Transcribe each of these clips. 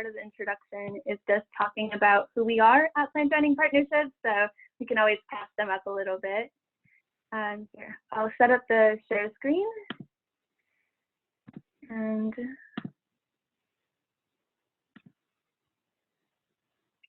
part of the introduction is just talking about who we are at Plant Dining Partnerships, so we can always pass them up a little bit. Here, I'll set up the share screen. And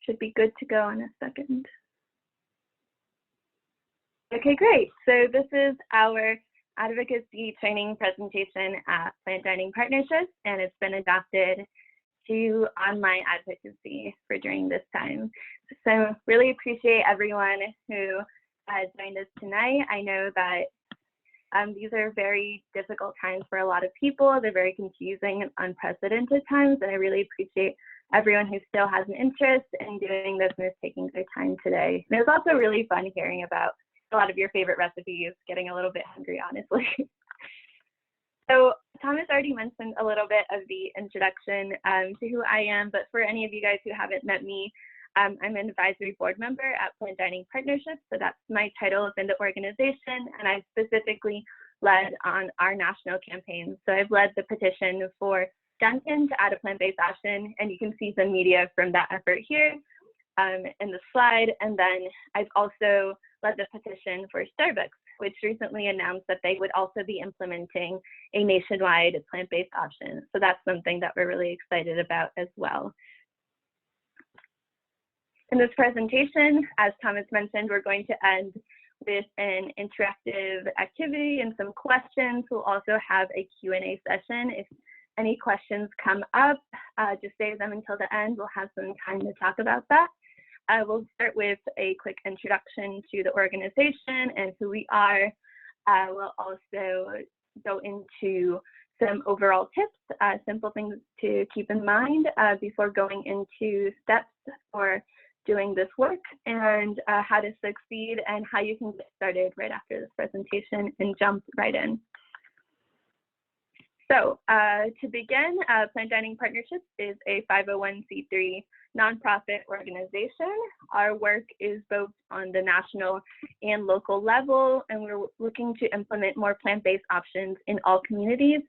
should be good to go in a second. Okay, great. So this is our advocacy training presentation at Plant Dining Partnerships, and it's been adapted to online advocacy for during this time. So really appreciate everyone who joined us tonight. I know that these are very difficult times for a lot of people. They're very confusing and unprecedented times, and I really appreciate everyone who still has an interest in doing this and is taking their time today. And it was also really fun hearing about a lot of your favorite recipes, getting a little bit hungry, honestly. So Thomas already mentioned a little bit of the introduction to who I am, but for any of you guys who haven't met me, I'm an advisory board member at Plant Dining Partnerships, so that's my title within the organization, and I've specifically led on our national campaign. So I've led the petition for Dunkin' to add a plant-based option, and you can see some media from that effort here in the slide. And then I've also led the petition for Starbucks, which recently announced that they would also be implementing a nationwide plant-based option. So that's something that we're really excited about as well. In this presentation, as Thomas mentioned, we're going to end with an interactive activity and some questions. We'll also have a Q&A session. If any questions come up, just save them until the end. We'll have some time to talk about that. We'll start with a quick introduction to the organization and who we are. We'll also go into some overall tips, simple things to keep in mind before going into steps for doing this work, and how to succeed and how you can get started right after this presentation and jump right in. So to begin, Plant Dining Partnerships is a 501c3 nonprofit organization. Our work is both on the national and local level, and we're looking to implement more plant-based options in all communities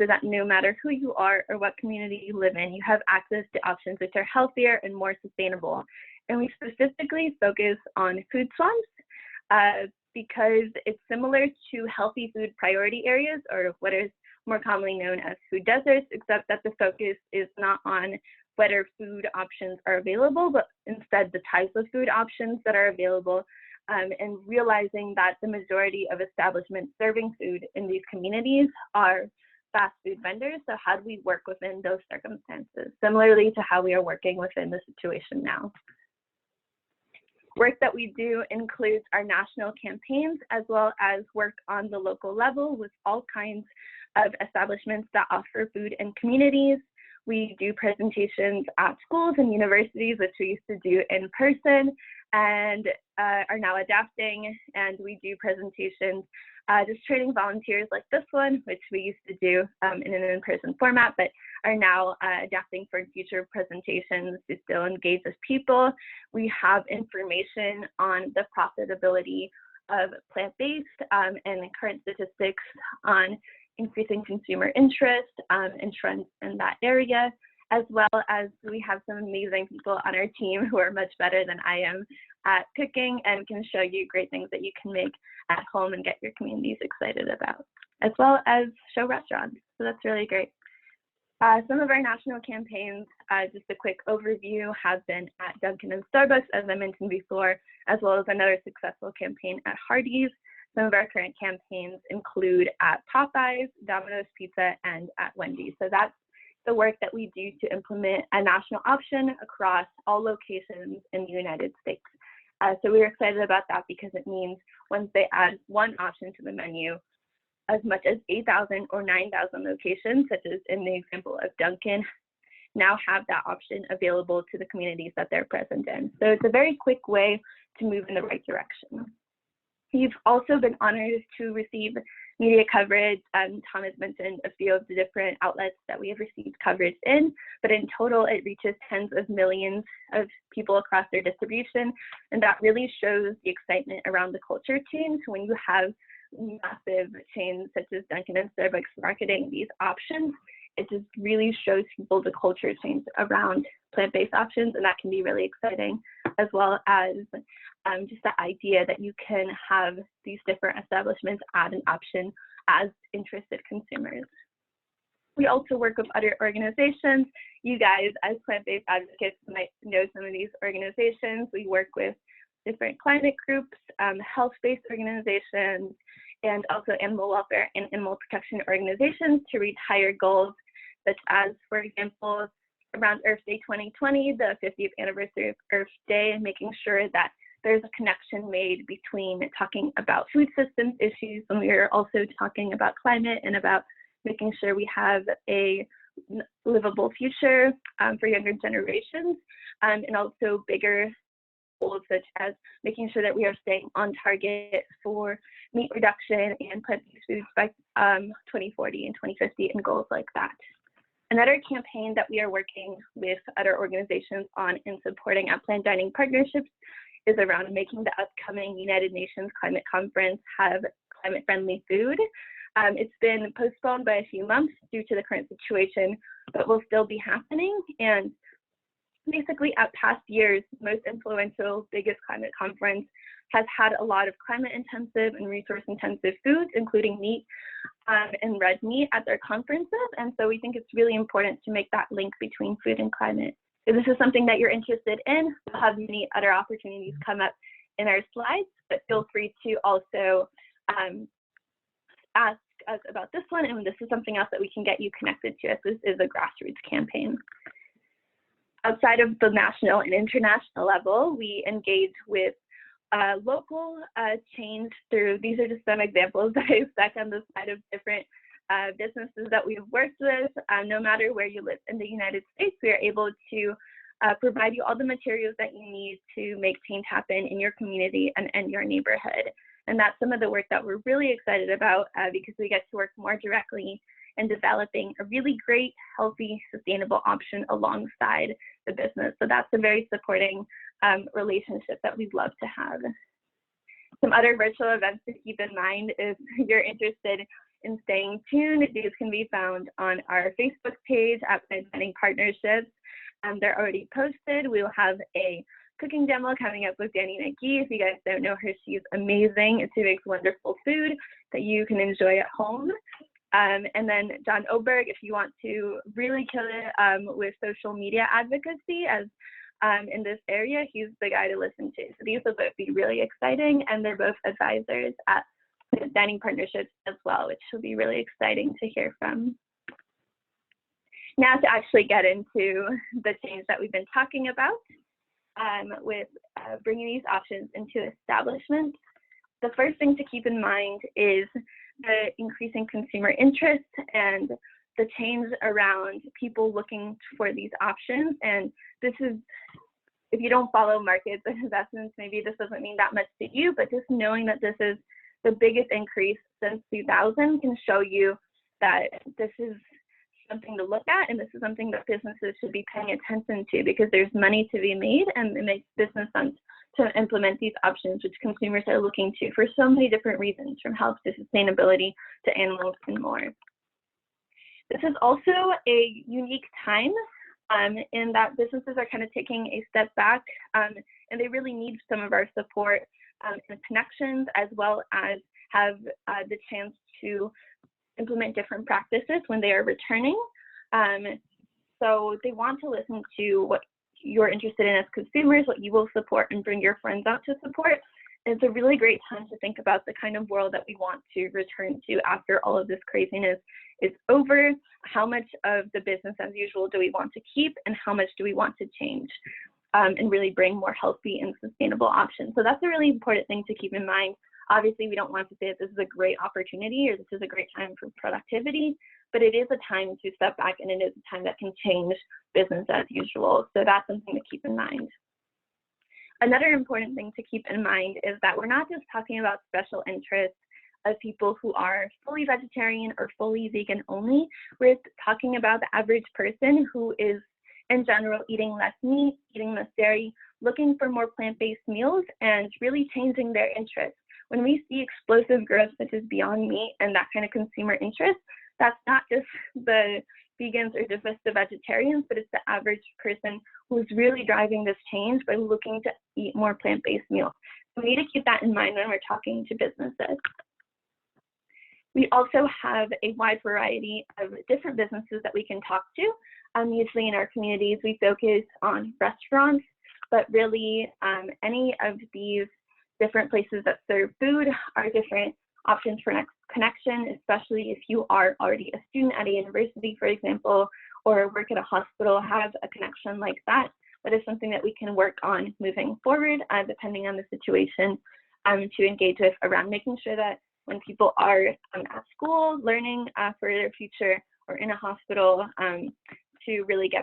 so that no matter who you are or what community you live in, you have access to options which are healthier and more sustainable. And we specifically focus on food swamps because it's similar to healthy food priority areas, or what is more commonly known as food deserts, except that the focus is not on whether food options are available, but instead the types of food options that are available, and realizing that the majority of establishments serving food in these communities are fast food vendors. So how do we work within those circumstances, similarly to how we are working within the situation now? Work that we do includes our national campaigns, as well as work on the local level with all kinds of establishments that offer food in communities. We do presentations at schools and universities, which we used to do in person, and are now adapting. And we do presentations, just training volunteers like this one, which we used to do in an in-person format, but are now adapting for future presentations to still engage with people. We have information on the profitability of plant-based and current statistics on increasing consumer interest and trends in that area, as well as we have some amazing people on our team who are much better than I am at cooking and can show you great things that you can make at home and get your communities excited about, as well as show restaurants. So that's really great. Some of our national campaigns, just a quick overview, have been at Dunkin' and Starbucks, as I mentioned before, as well as another successful campaign at Hardee's. Some of our current campaigns include at Popeyes, Domino's Pizza, and at Wendy's. So that's the work that we do to implement a national option across all locations in the United States. So we're excited about that because it means once they add one option to the menu, as much as 8,000 or 9,000 locations, such as in the example of Dunkin', now have that option available to the communities that they're present in. So it's a very quick way to move in the right direction. We've also been honored to receive media coverage. Thomas mentioned a few of the different outlets that we have received coverage in, but in total it reaches tens of millions of people across their distribution, and that really shows the excitement around the culture change when you have massive chains such as Dunkin' and Starbucks marketing these options it just really shows people the culture change around plant-based options, and that can be really exciting, as well as just the idea that you can have these different establishments add an option as interested consumers. We also work with other organizations. You guys, as plant-based advocates, might know some of these organizations. We work with different climate groups, health-based organizations, and also animal welfare and animal protection organizations to reach higher goals, such as, for example, around Earth Day 2020, the 50th anniversary of Earth Day, and making sure that there's a connection made between talking about food systems issues, and we are also talking about climate and about making sure we have a livable future for younger generations, and also bigger goals such as making sure that we are staying on target for meat reduction and plant-based foods by 2040 and 2050 and goals like that. Another campaign that we are working with other organizations on in supporting at Planned Dining Partnerships is around making the upcoming United Nations Climate Conference have climate-friendly food. It's been postponed by a few months due to the current situation, but will still be happening. And basically, at past years, most influential, biggest climate conference has had a lot of climate-intensive and resource-intensive foods, including meat and red meat at their conferences. And so we think it's really important to make that link between food and climate. If this is something that you're interested in, we'll have many other opportunities come up in our slides, but feel free to also ask us about this one, and this is something else that we can get you connected to, as this is a grassroots campaign. Outside of the national and international level, we engage with local change through, these are just some examples that I stuck on the side of different businesses that we've worked with. No matter where you live in the United States, we are able to provide you all the materials that you need to make change happen in your community and your neighborhood. And that's some of the work that we're really excited about because we get to work more directly in developing a really great, healthy, sustainable option alongside the business. So that's a very supporting relationship that we'd love to have. Some other virtual events to keep in mind if you're interested in staying tuned. These can be found on our Facebook page at Planned Dining Partnerships. They're already posted. We will have a cooking demo coming up with Danny McGee. If you guys don't know her, she's amazing. She makes wonderful food that you can enjoy at home. And then John Oberg, if you want to really kill it with social media advocacy as in this area, he's the guy to listen to. So these will both be really exciting, and they're both advisors at Dining Partnerships as well, which will be really exciting to hear from. Now to actually get into the change that we've been talking about with bringing these options into establishments. The first thing to keep in mind is the increasing consumer interest and the change around people looking for these options. And this is, if you don't follow markets and investments, maybe this doesn't mean that much to you, but just knowing that this is the biggest increase since 2000 can show you that this is something to look at, and this is something that businesses should be paying attention to, because there's money to be made, and it makes business sense to implement these options, which consumers are looking to for so many different reasons, from health to sustainability to animals and more. This is also a unique time in that businesses are kind of taking a step back, and they really need some of our support and connections, as well as have the chance to implement different practices when they are returning. So they want to listen to what you're interested in as consumers, what you will support, and bring your friends out to support. It's a really great time to think about the kind of world that we want to return to after all of this craziness is over. How much of the business as usual do we want to keep, and how much do we want to change and really bring more healthy and sustainable options? So that's a really important thing to keep in mind. Obviously, we don't want to say that this is a great opportunity or this is a great time for productivity, but it is a time to step back, and it is a time that can change business as usual. So that's something to keep in mind. Another important thing to keep in mind is that we're not just talking about special interests of people who are fully vegetarian or fully vegan only. We're talking about the average person who is, in general, eating less meat, eating less dairy, looking for more plant-based meals, and really changing their interests. When we see explosive growth such as Beyond Meat and that kind of consumer interest, that's not just the vegans or just the vegetarians, but it's the average person who's really driving this change by looking to eat more plant-based meals. So we need to keep that in mind when we're talking to businesses. We also have a wide variety of different businesses that we can talk to. Usually in our communities, we focus on restaurants, but really any of these different places that serve food are different options for connection, especially if you are already a student at a university, for example, or work at a hospital, have a connection like that. That is something that we can work on moving forward, depending on the situation, to engage with around making sure that when people are at school learning for their future or in a hospital, to really get